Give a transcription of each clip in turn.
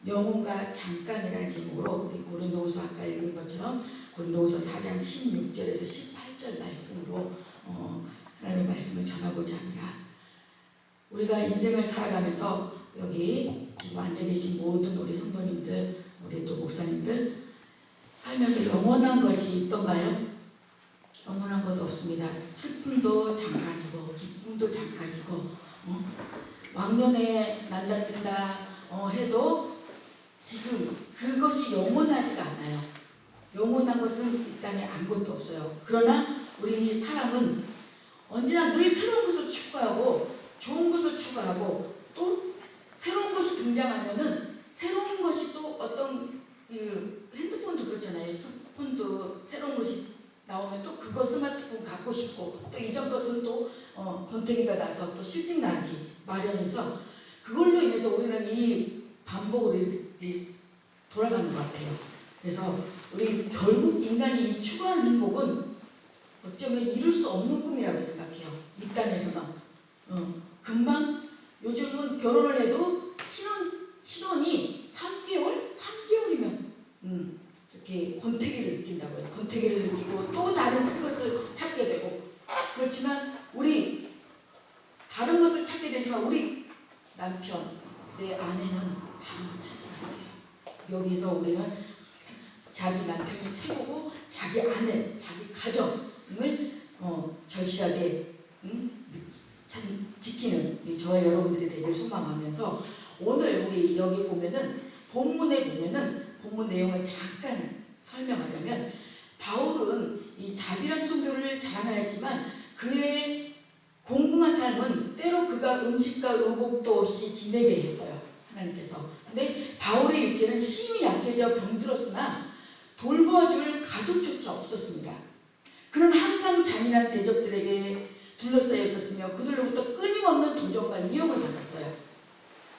영혼과 잠깐이라는 제목으로 우리 고린도후서 아까 읽은 것처럼 고린도후서 4장 16절에서 18절 말씀으로 하나님의 말씀을 전하고자 합니다. 우리가 인생을 살아가면서 여기 지금 앉아 계신 모든 우리 성도님들, 우리 또 목사님들 살면서 영원한 것이 있던가요? 영원한 것도 없습니다. 슬픔도 잠깐이고 기쁨도 잠깐이고 왕년에 난다뜬다 해도 지금 그것이 영원하지가 않아요. 영원한 것은 이 땅에 아무것도 없어요. 그러나 우리 사람은 언제나 늘 새로운 것을 추구하고 좋은 것을 추구하고 또 새로운 것이 등장하면은 새로운 것이 또 어떤 핸드폰도 그렇잖아요. 스마트폰도 새로운 것이 나오면 또 그거 스마트폰 갖고 싶고 또 이전 것은 또 권태기가 나서 또 실증 나기 마련해서 그걸로 인해서 우리는 이 반복으로 돌아가는 것 같아요. 그래서 우리 결국 인간이 이 추구하는 행복은 어쩌면 이룰 수 없는 꿈이라고 생각해요. 이 땅에서는 금방 요즘은 결혼을 해도 신혼이 3개월이면 이렇게 권태기를 느낀다고요. 권태기를 느끼고 또 다른 새 것을 찾게 되고 그렇지만 우리 다른 것을 찾게 되지만 우리 남편, 내 아내는 다른 걸 찾지 않아요. 여기서 우리는 자기 남편이 최고고 자기 아내, 자기 가정을 절실하게 지키는 저와 여러분들이 되길 소망하면서 오늘 우리 여기 보면은 본문에 보면은 본문 내용을 잠깐 설명하자면 바울은 이 자비란 성도를 자랑하였지만 그의 공공한 삶은 때로 그가 음식과 의복도 없이 지내게 했어요. 하나님께서. 근데 바울의 육체는 심히 약해져 병들었으나 돌보아줄 가족조차 없었습니다. 그는 항상 잔인한 대적들에게 둘러싸여 있었으며 그들로부터 끊임없는 도전과 위협을 받았어요.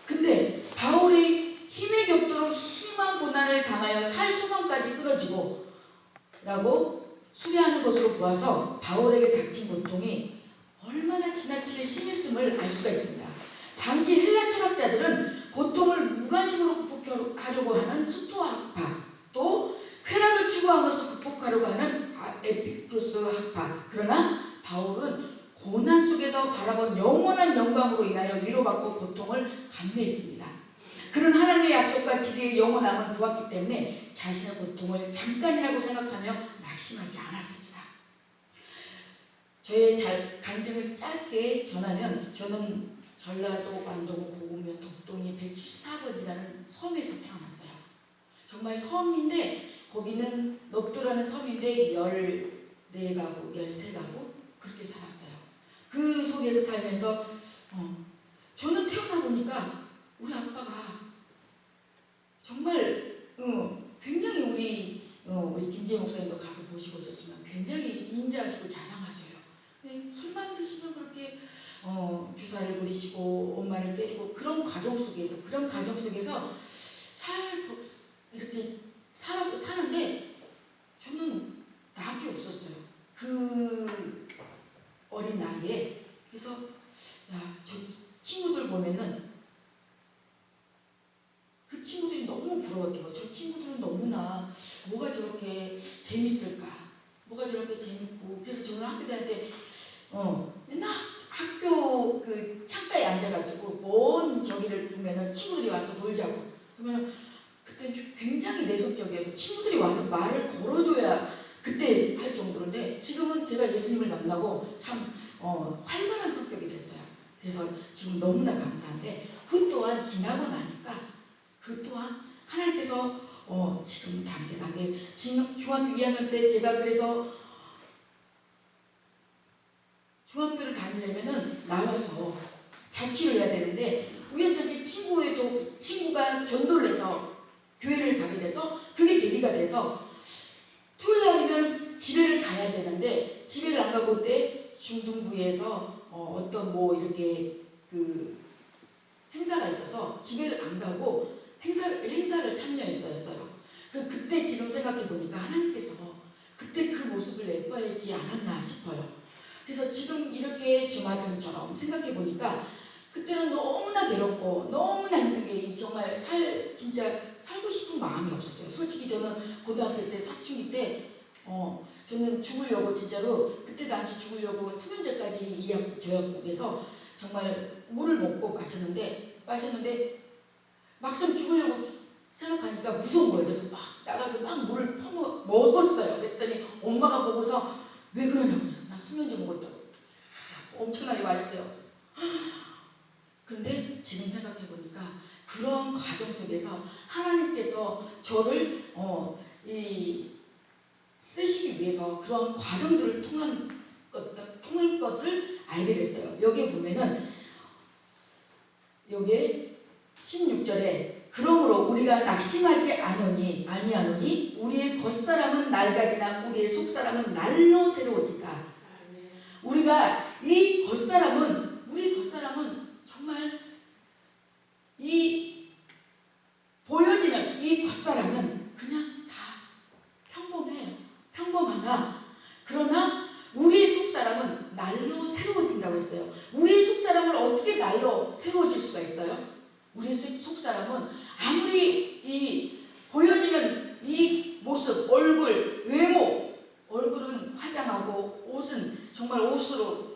근데 바울이 힘에 격도로 심한 고난을 당하여 살 소망까지 끊어지고 라고 수리하는 것으로 보아서 바울에게 닥친 고통이 얼마나 지나치게 심했음을 알 수가 있습니다. 당시 헬라 철학자들은 고통을 무관심으로 극복하려고 하는 스토아학파, 또 쾌락을 추구함으로써 극복하려고 하는 에피쿠로스 학파. 그러나 바울은 고난 속에서 바라본 영원한 영광으로 인하여 위로받고 고통을 감내했습니다. 그는 하나님의 약속과 지리의 영원함을 보았기 때문에 자신의 고통을 잠깐이라고 생각하며 낙심하지 않았습니다. 저의 간증을 짧게 전하면 저는 전라도 완도군 고구면 독동리 174번이라는 섬에서 태어났어요. 정말 섬인데 거기는 넙도라는 섬인데 14가구, 13가구 그렇게 살았어요. 그 속에서 살면서 저는 태어나 보니까 우리 아빠가 정말 굉장히 우리 김재희 목사님도 가서 보시고 오셨지만 굉장히 인자하시고 자상하셔요. 술만 드시면 그렇게 주사를 부리시고 엄마를 때리고 그런 가정 속에서 이렇게 사는데 저는 낙이 없었어요. 그 어린 나이에. 그래서 저 친구들 보면은 그 친구들이 너무 부러웠대요. 저 친구들은 너무나 뭐가 저렇게 재밌을까? 뭐가 저렇게 재밌고. 그래서 저는 학교 다닐 때 맨날 학교 그 창가에 앉아가지고 먼 저기를 보면은 친구들이 와서 놀자고. 그러면 그때 굉장히 내성적이어서 친구들이 와서 말을 걸어줘야 그때 할 정도인데 지금은 제가 예수님을 만나고 참 활발한 성격이 됐어요. 그래서 지금 너무나 감사한데 그 또한 지나고 나니까 그 또한 하나님께서 지금 단계 지금 중학교 2학년 때 제가 그래서 중학교를 다니려면은 나와서 자취를 해야 되는데 우연찮게 친구가 전도를 해서 교회를 가게 돼서 그게 계기가 돼서 토요일 날이면 집회를 가야 되는데 집회를 안 가고 그때 중등부에서 어떤 이렇게 그 행사가 있어서 집회를 안 가고 행사를 참여했었어요. 그때 지금 생각해 보니까 하나님께서 그때 그 모습을 예뻐하지 않았나 싶어요. 그래서 지금 이렇게 주마등처럼 생각해 보니까 그때는 너무나 괴롭고 너무나 힘든 게 정말 진짜 살고 싶은 마음이 없었어요. 솔직히 저는 고등학교 때 사춘기 때 저는 죽으려고 진짜로 그때 당시 죽으려고 수면제까지 이약 저약국에서 정말 물을 먹고 마셨는데 막상 죽으려고 생각하니까 무서운 거예요. 그래서 막 나가서 막 물을 먹었어요. 그랬더니 엄마가 보고서 왜 그러냐고 그래서 나 수면제 먹었다고 엄청나게 말했어요. 근데 지금 생각해 보니까 그런 과정 속에서 하나님께서 저를 쓰시기 위해서 그런 과정들을 통한 것을 알게 됐어요. 여기에 보면은 여기에 16절에 그러므로 우리가 낙심하지 아니하노니 우리의 겉사람은 낡아지나 우리의 속사람은 날로 새로워지다. 우리가 우리 겉사람은 정말 이 보여지는 이 겉사람은 그냥 다 평범해요. 평범하나 그러나 우리의 속사람은 날로 새로워진다고 했어요. 우리의 속사람을 어떻게 날로 새로워질 수가 있어요? 우리의 속사람은 아무리 이 보여지는 이 모습, 얼굴, 외모, 얼굴은 화장하고 옷은 정말 옷으로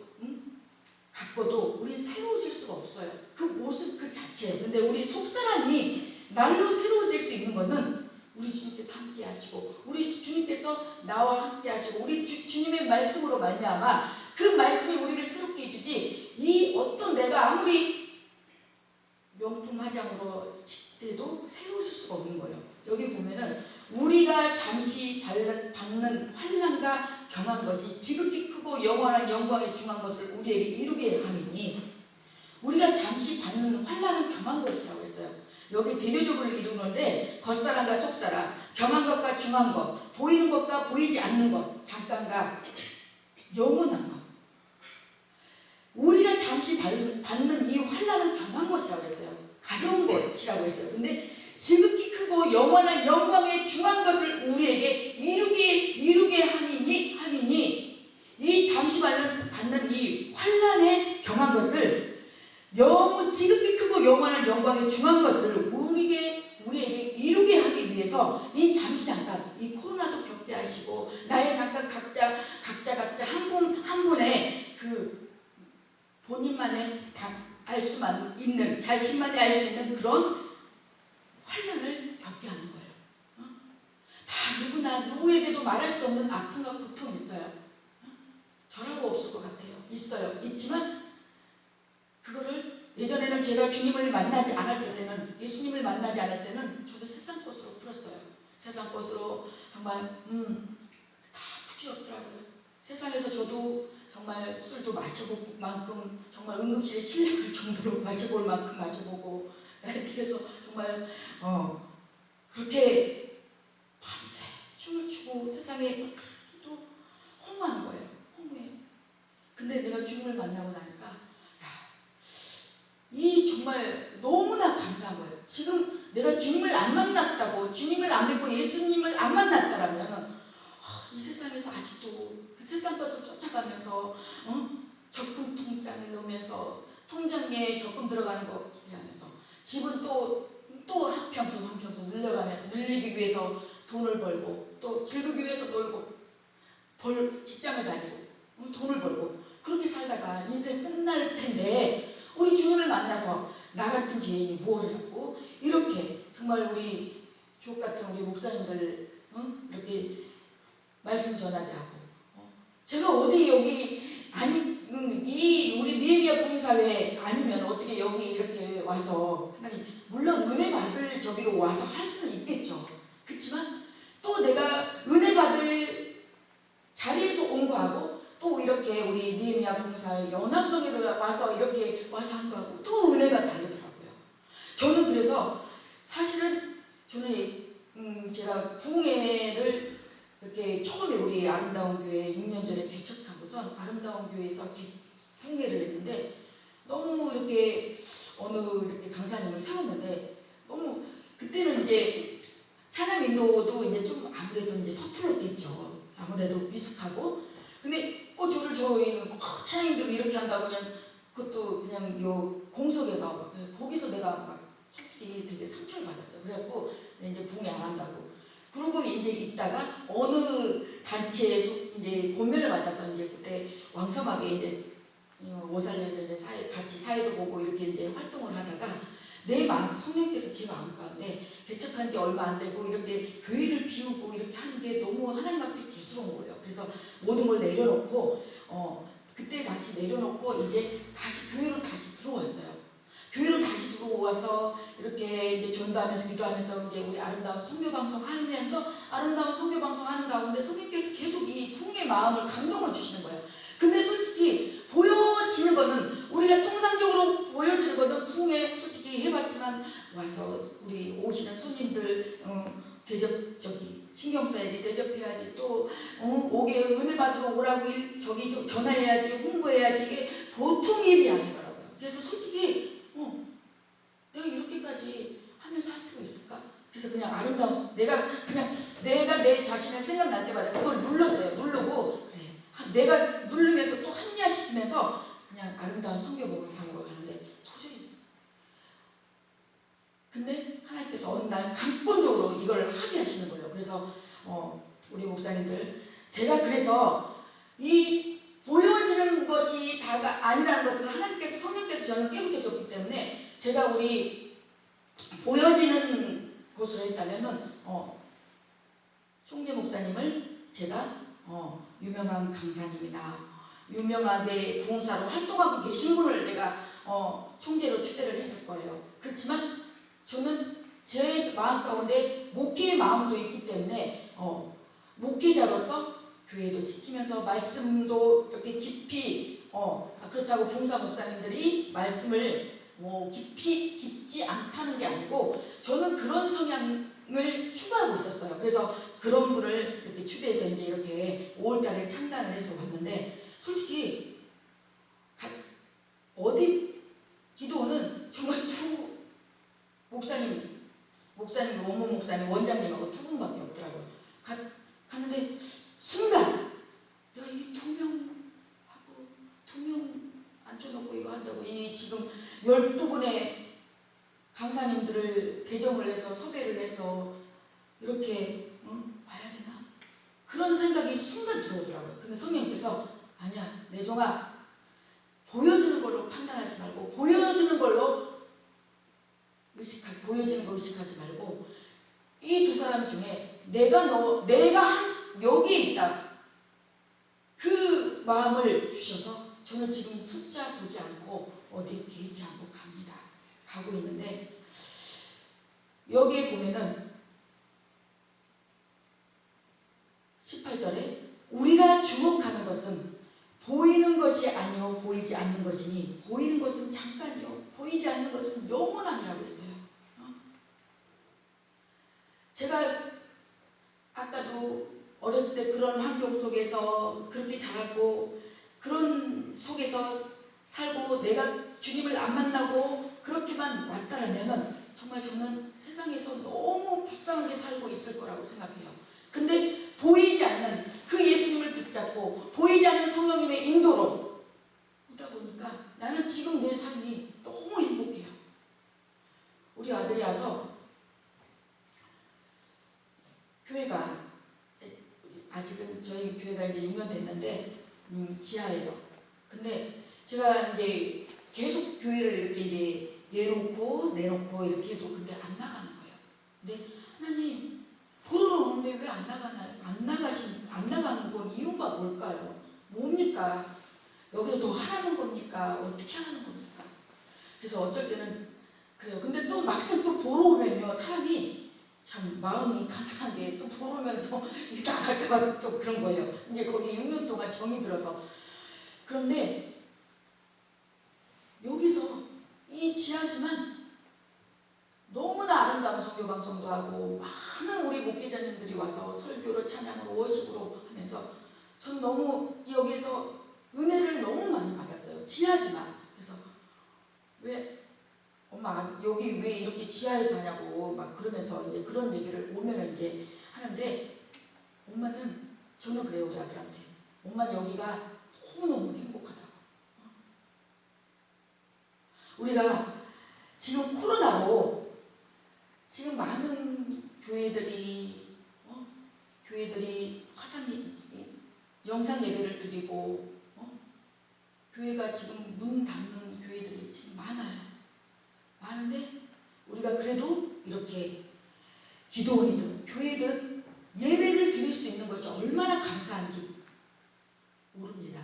갖고도 우리 새로워질 수가 없어요. 그 모습 그 자체예요. 근데 우리 속사람이 날로 새로워질 수 있는 것은 우리 주님께서 함께 하시고 우리 주님께서 나와 함께 하시고 우리 주님의 말씀으로 말미암아 그 말씀이 우리를 새롭게 해주지 이 어떤 내가 아무리 명품 화장으로 해도 새로워질 수가 없는 거예요. 여기 보면은 우리가 잠시 받는 환난과 경한 것이 지극히 크고 영원한 영광에 중한 것을 우리에게 이루게 함이니 우리가 잠시 받는 환난은 경한 것이라고 했어요. 여기 대표적으로 이루는데 겉사람과 속사람, 경한 것과 중한 것, 보이는 것과 보이지 않는 것, 잠깐과 영원한 것. 우리가 잠시 받는 이 환난은 경한 것이라고 했어요. 가벼운 것이라고 했어요. 근데 지극히 크고 영원한 영광에 중한 것을 우리에게 이루게 함이니 이 잠시 받는 이 환난에 경한 것을 너무 지극히 크고 영원한 영광에 중한 것을 우리에게 이루게 하기 위해서 이 잠시 잠깐 이 코로나도 격퇴하시고 나의 잠깐 각자 한 분의 그 본인만의 알 수만 있는 자신만이 알 수 있는 그런 환난을 겪게 하는 거예요. 다 누구나 누구에게도 말할 수 없는 아픔과 고통이 있어요. 저라고 없을 것 같아요. 있어요. 있지만 그거를 예전에는 제가 주님을 만나지 않았을 때는 예수님을 만나지 않을 때는 저도 세상 것으로 풀었어요. 세상 것으로 정말 다 부질없더라고요. 세상에서 저도 정말 술도 마셔볼 만큼 정말 응급실에 실려갈 정도로 마셔볼 만큼 마셔보고 그래서 정말 그렇게 밤새 춤을 추고 세상에 또 허무한 거예요. 허무해. 근데 내가 주님을 만나고 나니까 이 정말 너무나 감사한 거예요. 지금 내가 주님을 안 만났다고 주님을 안 믿고 예수님을 안 만났다라면 이 세상에서 아직도 그 세상 것을 쫓아가면서 적금 통장을 넣으면서 통장에 적금 들어가는 거 하면서 집은 또 한평수 늘려가면서 늘리기 위해서 돈을 벌고 또 즐기기 위해서 놀고 직장을 다니고 돈을 벌고 그렇게 살다가 인생 끝날 텐데 우리 주님을 만나서 나 같은 죄인이 무엇을 하고 이렇게 정말 우리 주옥 같은 우리 목사님들 이렇게 말씀 전하게 하고 제가 어디 여기 이 우리 느헤미야 부흥사회 아니면 어떻게 여기 이렇게 와서 하나님 물론 은혜 받을 저기로 와서 할 수는 있겠죠. 그렇지만 또 내가 은혜 받을 자리에서 온 거하고 또 이렇게 우리 느헤미야 부흥사회 연합성회로 와서 이렇게 와서 한 거하고 또 은혜가 다르더라고요. 저는 그래서 사실은 저는 제가 부흥회를 이렇게 처음에 우리 아름다운 교회 6년 전에 개척하고선 아름다운 교회에서 부흥회를 했는데 너무 이렇게 어느 이렇게 강사님을 세웠는데 너무 그때는 이제 찬양 인도도 이제 좀 아무래도 이제 서툴렀겠죠. 아무래도 미숙하고 근데 저희 찬양 인도를 이렇게 한다고 그냥 그것도 그냥 공석에서 거기서 내가 막 솔직히 되게 상처를 받았어요. 그래갖고 이제 부흥회 안 한다고. 그러고 이제 있다가 어느 단체에서 이제 권면을 받아서 이제 그때 왕성하게 이제 오살려서 이제 같이 사회도 보고 이렇게 이제 활동을 하다가 내 마음, 성령께서 제 마음 가운데 개척한 지 얼마 안 되고 이렇게 교회를 비우고 이렇게 하는 게 너무 하나님 앞에 죄스러운 거예요. 그래서 모든 걸 내려놓고 그때 같이 내려놓고 이제 다시 교회로 다시 들어왔어요. 교회로 다시 들어와서 이렇게 이제 전도하면서 기도하면서 이제 우리 아름다운 선교 방송 하면서 아름다운 선교 방송 하는 가운데 성령께서 계속 이 부흥의 마음을 감동을 주시는 거예요. 근데 솔직히 보여지는 거는 우리가 통상적으로 보여지는 거는 부흥회 솔직히 해봤지만 와서 우리 오시는 손님들 대접저기 신경 써야지 대접해야지 또 오게 은혜 받으러 오라고 저기 전화해야지 홍보해야지 이게 보통 일이 아니더라고요. 그래서 솔직히 내가 이렇게까지 하면서 할 필요 있을까? 그래서 그냥 아름다운 내가 내 자신을 생각날 때마다 그걸 눌렀어요. 누르고 내가 누르면서 또 합리화시키면서 그냥 아름다운 성교복음상으로 가는데 도저히 근데 하나님께서 어느 날 강권적으로 이걸 하게 하시는 거예요. 그래서 우리 목사님들 제가 그래서 이 보여지는 것이 다가 아니라는 것을 하나님께서 성령께서 저는 깨우쳐 줬기 때문에 제가 우리 보여지는 곳으로 했다면은 총재 목사님을 제가 유명한 강사님이나 유명하게 부흥사로 활동하고 계신 분을 내가 총재로 추대를 했을 거예요. 그렇지만 저는 제 마음 가운데 목회의 마음도 있기 때문에 목회자로서 교회도 지키면서 말씀도 이렇게 깊이 그렇다고 부흥사 목사님들이 말씀을 깊지 않다는 게 아니고 저는 그런 성향을 추구하고 있었어요. 그래서 그런 분을 이렇게 추대해서 이제 이렇게 5월달에 창단을 해서 왔는데 솔직히 어디 기도는 정말 두 목사님 원모 목사님 원장님하고 두 분밖에 없더라고요. 갔는데 순간 내가 이 두 명 앉혀놓고 이거 한다고 이 지금 12분의 강사님들을 배정을 해서 섭외를 해서 이렇게 봐야 되나? 그런 생각이 순간 들어오더라고요. 근데 성령님께서 아니야 내종아 보여지는 걸로 판단하지 말고 보여지는 걸로 보여지는 거 의식하지 말고 이 두 사람 중에 내가 여기에 있다 그 마음을 주셔서 저는 지금 숫자 보지 않고 어디 개의치 않고 가고 있는데 여기에 보면은 18절에 우리가 주목하는 것은 보이는 것이 아니요 보이지 않는 것이니 보이는 것은 잠깐이요 보이지 않는 것은 영원함이라고 했어요. 제가 아까도 어렸을 때 그런 환경 속에서 그렇게 자랐고 그런 속에서 살고 내가 주님을 안 만나고 그렇게만 왔다라면은 정말 저는 세상에서 너무 불쌍하게 살고 있을 거라고 생각해요. 근데 보이지 않는 그 예수님을 붙잡고 보이지 않는 성령님의 인도로 오다 보니까 나는 지금 내 삶이 너무 행복해요. 우리 아들이 와서 교회가 아직은 저희 교회가 이제 6년 됐는데 지하예요. 근데 제가 이제 계속 교회를 이렇게 이제 내놓고 이렇게 해도 근데 안 나가는 거예요. 근데 하나님 보러 오는데 왜 안 나가나요? 안 나가는 건 이유가 뭘까요? 뭡니까? 여기서 더 하라는 겁니까? 어떻게 하라는 겁니까? 그래서 어쩔 때는 그래요. 근데 또 막상 또 보러 오면요 사람이 참 마음이 가득한 게 또 보러 오면 또 나갈까봐 또 그런 거예요. 이제 거기 6년 동안 정이 들어서 그런데 여기서 이 지하지만 너무나 아름다운 선교 방송도 하고 많은 우리 목회자님들이 와서 설교로 찬양으로 워십으로 하면서 전 너무 여기서 은혜를 너무 많이 받았어요. 지하지만 그래서 왜 엄마 여기 왜 이렇게 지하에서 하냐고 막 그러면서 이제 그런 얘기를 오면 이제 하는데 저는 그래요 우리 아들한테 엄마는 여기가 너무너무 행복하다고. 우리가 지금 코로나로 지금 많은 교회들이 영상 예배를 드리고 교회가 지금 문 닫는 교회들이 지금 많아요. 많은데 우리가 그래도 이렇게 기도원이든 교회든 예배를 드릴 수 있는 것이 얼마나 감사한지 모릅니다.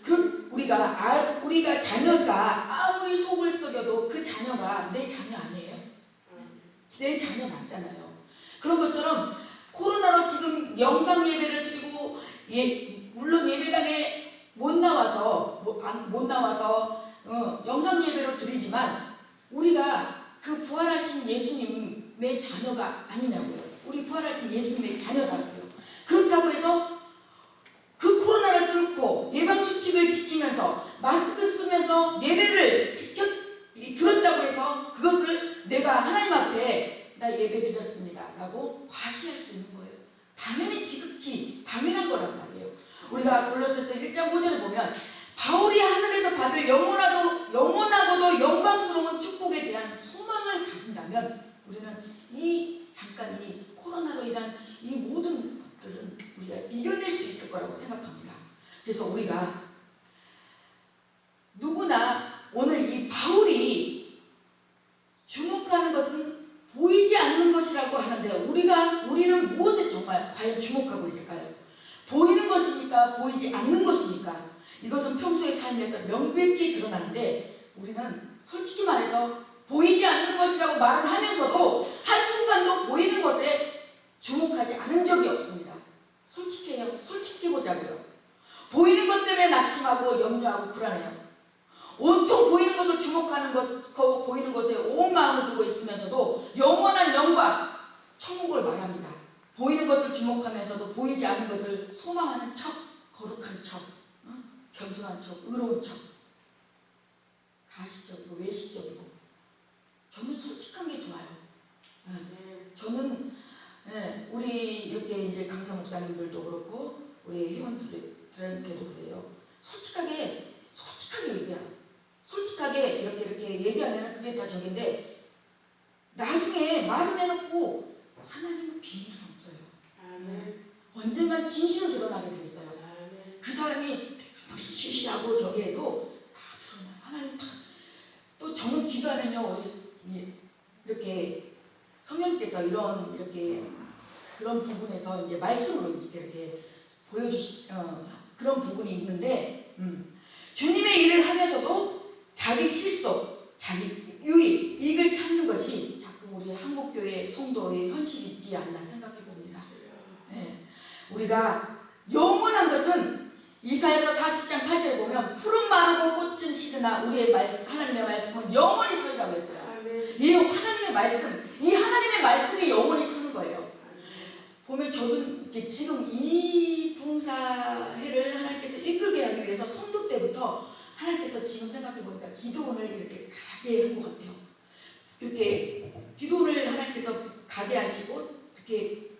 그럼 우리가 자녀가 아무리 속을 썩여도 그 자녀가 내 자녀 아니에요? 내 자녀 맞잖아요. 그런 것처럼 코로나로 지금 영상 예배를 드리고 물론 예배당에 못 나와서 영상 예배로 드리지만 우리가 그 부활하신 예수님의 자녀가 아니냐고요. 우리 부활하신 예수님의 자녀라고요. 그렇다고 해서 그 코로나를 뚫고 예방수칙을 지키면서 마스크 쓰면서 예배를 들었다고 해서 그것을 내가 하나님 앞에 나 예배 드렸습니다 라고 과시할 수 있는 거예요. 당연히 지극히 당연한 거란 말이에요. 우리가 골로새서 1장 5절을 보면 바울이 하늘에서 받을 영원하고도 영광스러운 축복에 대한 소망을 가진다면 우리는 잠깐 이 코로나로 인한 이 모든 것들은 우리가 이겨낼 수 있을 거라고 생각합니다. 그래서 우리가 누구나 오늘 이 바울이 주목하는 것은 보이지 않는 것이라고 하는데 우리는 무엇에 정말 과연 주목하고 있을까요? 보이는 것입니까? 보이지 않는 것입니까? 이것은 평소의 삶에서 명백히 드러나는데 우리는 솔직히 말해서 보이지 않는 것이라고 말을 하면서도 한순간도 보이는 것에 주목하지 않은 적이 없습니다. 솔직해보자고요. 보이는 것 때문에 낙심하고 염려하고 불안해요. 온통 보이는 것을 주목하는 보이는 것에 온 마음을 두고 있으면서도 영원한 영광, 천국을 말합니다. 보이는 것을 주목하면서도 보이지 않는 것을 소망하는 척, 거룩한 척, 겸손한 척, 의로운 척, 가식적이고 외식적이고. 저는 솔직한 게 좋아요. 저는 우리 이렇게 이제 강사 목사님들도 그렇고 우리 회원들한테도 그래요. 솔직하게 얘기해요. 솔직하게 이렇게 얘기하면 그게 다 저긴데 나중에 말을 해놓고 하나님은 비밀은 없어요. 언젠간 진실은 드러나게 돼 있어요. 그 사람이 쉬쉬하고 저기 해도 다 드러나요. 하나님 또 저는 기도하면요 이렇게 성령께서 그런 부분에서 이제 말씀으로 이렇게 그런 부분이 있는데 주님의 일을 하면서도 자기 실속, 자기 유익, 이익을 찾는 것이 자꾸 우리 한국교회 성도의 현실이지 않나 생각해 봅니다. 우리가 영원한 것은 이사야서 40장 8절에 보면 푸른 마르고 꽃은 시드나 우리의 하나님의 말씀은 영원히 서리라고 했어요. 이 하나님의 말씀이 영원히 서는 거예요. 보면 저는 지금 이 봉사회를 하나님께서 이끌게 하기 위해서 성도 때부터 하나님께서 지금 생각해 보니까 기도원을 이렇게 가게 한 것 같아요. 이렇게 기도원을 하나님께서 가게 하시고 이렇게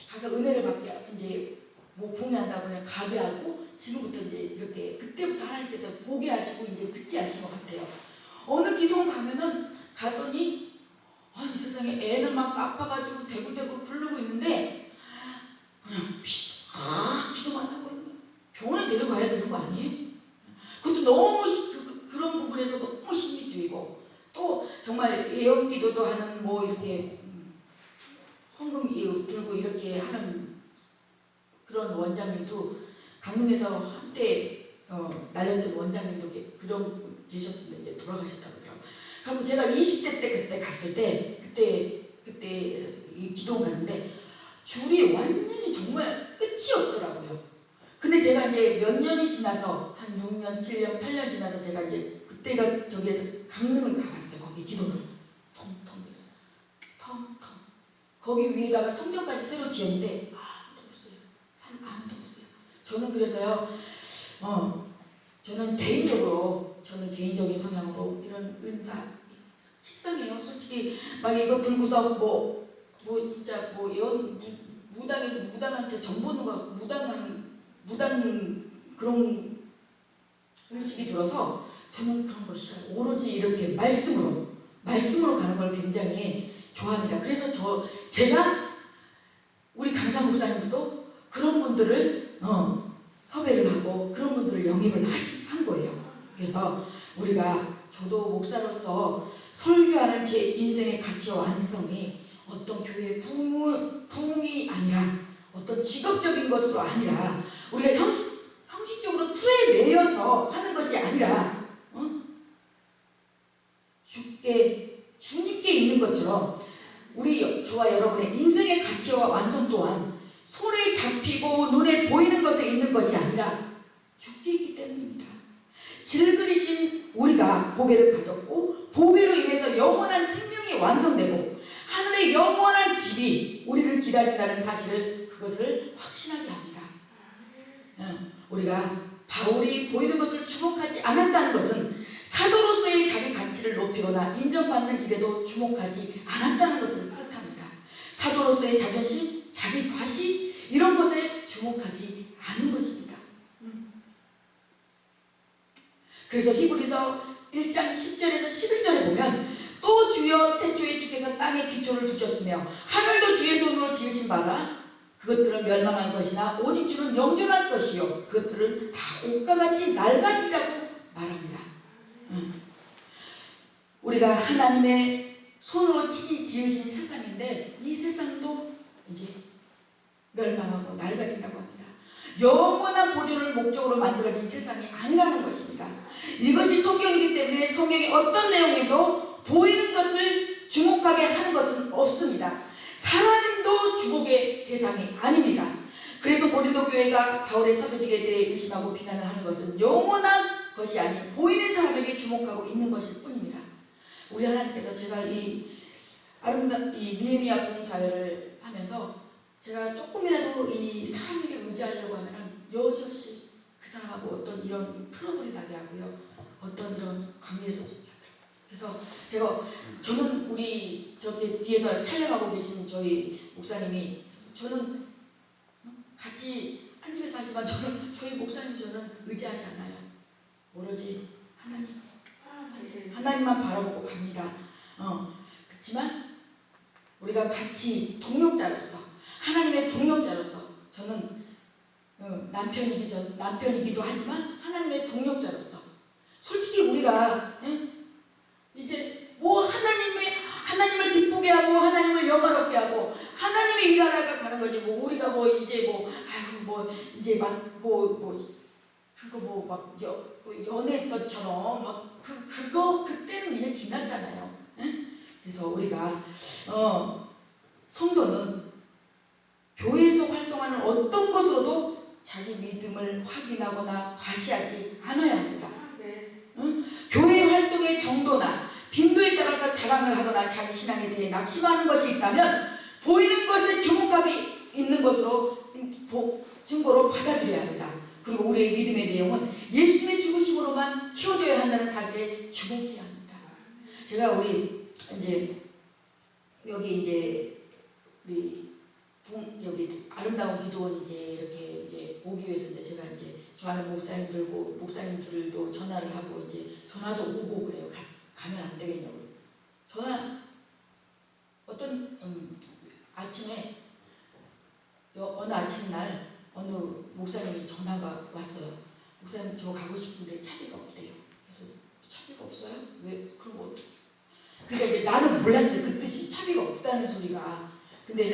가서 은혜를 받게 이제 붕해한다고 그냥 가게 하고 지금부터 이제 이렇게 그때부터 하나님께서 보게 하시고 이제 듣게 하신 것 같아요. 어느 기도원 가더니 이 세상에 애는 막 아파가지고 대굴대굴 부르고 있는데 그냥 기도만 하고 있는 거예요. 병원에 데려가야 되는 거 아니에요? 그것도 너무 그런 부분에서 너무 신비주의고 또 정말 예언기도도 하는 이렇게 헌금 들고 이렇게 하는 그런 원장님도 강릉에서 한때 날렸던 원장님도 그런 계셨는데 이제 돌아가셨다고 그러더라고요. 그리고 제가 20대 때 그때 갔을 때 그때 이 기도원 갔는데 줄이 완전히 정말 끝이 없더라고요. 근데 제가 이제 몇 년이 지나서 한 6년, 7년, 8년 지나서 제가 이제 그때가 저기에서 강릉을 가봤어요. 거기 기도를 텅텅 됐어요. 텅텅. 거기 위에다가 성경까지 새로 지었는데 아무도 없어요. 아무도 없어요. 저는 그래서요. 저는 개인적인 성향으로 이런 은사 식상해요. 솔직히 막 이거 들고서 진짜 무당한테 정보는 무당 그런 의식이 들어서 저는 그런 것이 오로지 이렇게 말씀으로 가는 걸 굉장히 좋아합니다. 그래서 제가 우리 강사 목사님도 그런 분들을 섭외를 하고 그런 분들을 영입을 한 거예요. 그래서 저도 목사로서 설교하는 제 인생의 가치와 완성이 어떤 교회의 부흥이 아니라 어떤 직업적인 것으로 아니라 우리가 형식적으로 틀에 매여서 하는 것이 아니라 주님께 있는 것처럼 저와 여러분의 인생의 가치와 완성 또한 손에 잡히고 눈에 보이는 것에 있는 것이 아니라 주께 있기 때문입니다. 질그리신 우리가 보배를 가졌고 보배로 인해서 영원한 생명이 완성되고 하늘의 영원한 집이 우리를 기다린다는 사실을 그것을 확신하게 합니다. 우리가 바울이 보이는 것을 주목하지 않았다는 것은 사도로서의 자기 가치를 높이거나 인정받는 일에도 주목하지 않았다는 것을 뜻합니다. 사도로서의 자존심, 자기 과시 이런 것에 주목하지 않는 것입니다. 그래서 히브리서 1장 10절에서 11절에 보면 또 주여 태초에 주께서 땅에 기초를 두셨으며 하늘도 주의 손으로 지으신 바라 그것들은 멸망할 것이나 오직 주는 영존할 것이요 그것들은 다 옷과 같이 낡아지리라고 말합니다. 우리가 하나님의 손으로 친히 지으신 세상인데 이 세상도 이제 멸망하고 낡아진다고 합니다. 영원한 보존을 목적으로 만들어진 세상이 아니라는 것입니다. 이것이 성경이기 때문에 성경의 어떤 내용에도 보이는 것을 주목하게 하는 것은 없습니다. 사람도 주목의 대상이 아닙니다. 그래서 고린도 교회가 바울의 사도직에 대해 의심하고 비난을 하는 것은 영원한 것이 아닌 보이는 사람에게 주목하고 있는 것일 뿐입니다. 우리 하나님께서 제가 이 니에미야 부흥사회를 하면서 제가 조금이라도 이 사람에게 의지하려고 하면은 여지없이 그 사람하고 어떤 이런 트러블이 나게 하고요. 어떤 이런 관계에서 그래서 저는 우리 저기 뒤에서 촬영하고 계신 저희 목사님이 저는 같이 한 집에서 하지만 저희 목사님 저는 의지하지 않아요. 오로지 하나님만 바라보고 갑니다. 그렇지만 우리가 같이 동력자로서 하나님의 동력자로서 저는 남편이기도 하지만 하나님의 동력자로서 솔직히 우리가 이제 뭐 하나님을 기쁘게 하고 하나님을 영화롭게 하고 하나님의 일하다가 가는 거지 뭐 우리가 뭐 이제 이제 막 연애했던 처럼 막 그때는 이제 지났잖아요. 그래서 우리가 성도는 교회에서 활동하는 어떤 것으로도 자기 믿음을 확인하거나 과시하지 않아야 합니다. 교회 활동의 정도나 빈도에 따라서 자랑을 하거나 자기 신앙에 대해 낙심하는 것이 있다면 보이는 것에 주목하게 있는 것으로 증거로 받아들여야 합니다. 그리고 우리의 믿음의 내용은 예수님의 죽으심으로만 채워져야 한다는 사실에 주목해야 합니다. 제가 여기 아름다운 기도원 이렇게 오기 위해서 제가 좋아하는 목사님들도 전화를 하고 전화도 오고 그래요. 가면 안 되겠냐고. 어떤 아침에 어느 아침날 어느 목사님이 전화가 왔어요. 목사님 저 가고 싶은데 차비가 없대요. 그래서 차비가 없어요? 왜? 그럼 어떻게? 그러니까 나는 몰랐어요. 그 뜻이 차비가 없다는 소리가. 근데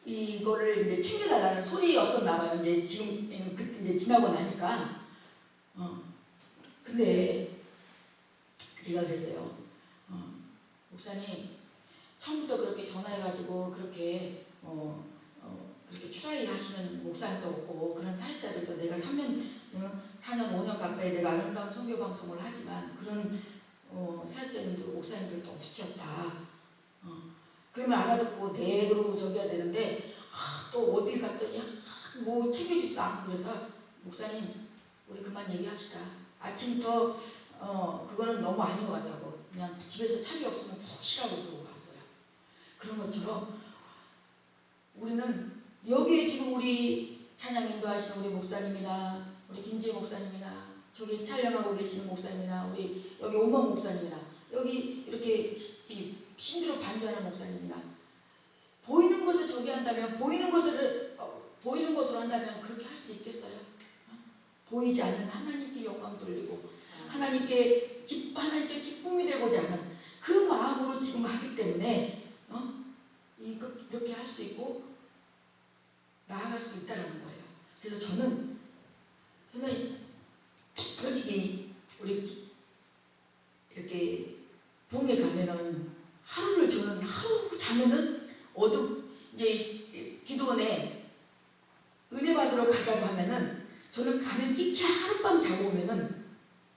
이거를 챙겨달라는 소리였었나 봐요. 지금 지나고 나니까. 근데 제가 그랬어요. 목사님 처음부터 그렇게 전화해가지고 그렇게 추라이 하시는 목사님도 없고 그런 사역자들도 내가 4년 5년 가까이 내가 아름다운 선교 방송을 하지만 그런 사역자님들 목사님들도 없으셨다. 그러면 알아듣고 네 그러고 저기야 되는데 또 어딜 갔더니 뭐 챙겨주지도 않고 그래서 목사님 우리 그만 얘기합시다. 아침부터 그거는 너무 아닌 것 같다고 그냥 집에서 차비 없으면 푹 쉬라고 그러고 갔어요. 그런 것처럼 우리는 여기에 지금 우리 찬양 인도하시는 우리 목사님이나 우리 김지혜 목사님이나 저기 촬영하고 계시는 목사님이나 우리 여기 오만 목사님이나 여기 이렇게 신비로 반주하는 목사님이나 보이는 것을 저기 한다면 보이는 것으로 한다면 그렇게 할 수 있겠어요? 보이지 않는 하나님께 영광 돌리고 하나님께 기쁨이 되고자 하는 그 마음으로 지금 하기 때문에 이렇게 할 수 있고 나아갈 수 있다는 거예요. 그래서 저는 솔직히 우리 이렇게 부흥회 가면은 저는 하루 자면은 이제 기도원에 은혜 받으러 가자고 하면은 저는 가면 끼케 하룻밤 자고 오면은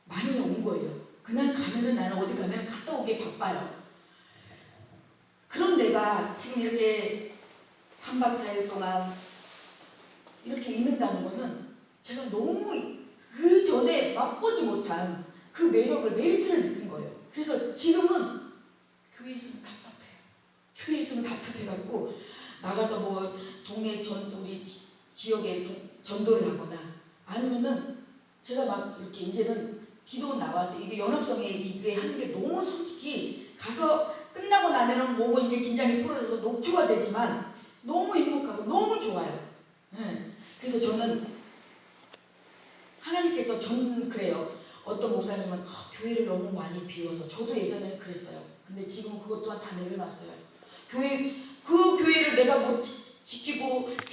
많이 온 거예요. 그날 가면은 나는 어디 가면 갔다 오기 바빠요. 그런 내가 지금 이렇게 3박 4일 동안 이렇게 있는다는 거는 제가 너무 그 전에 맛보지 못한 그 메리트를 느낀 거예요. 그래서 지금은 교회 있으면 답답해요. 교회 있으면 답답해갖고 나가서 뭐 동네 우리 지역에 전도를 하거나 아니면은 제가 막 이렇게 이제는 기도 나와서 이게 연합성에 이게 하는 게 너무 솔직히 가서 끝나고 나면은 뭐 이제 긴장이 풀어져서 녹초가 되지만 너무 행복하고 너무 좋아요. 네. 그래서 저는 하나님께서 저는 그래요. 어떤 목사님은 교회를 너무 많이 비워서 저도 예전에 그랬어요. 근데 지금 그것 또한 다 내려놨어요. 그 교회를 내가 못 지키고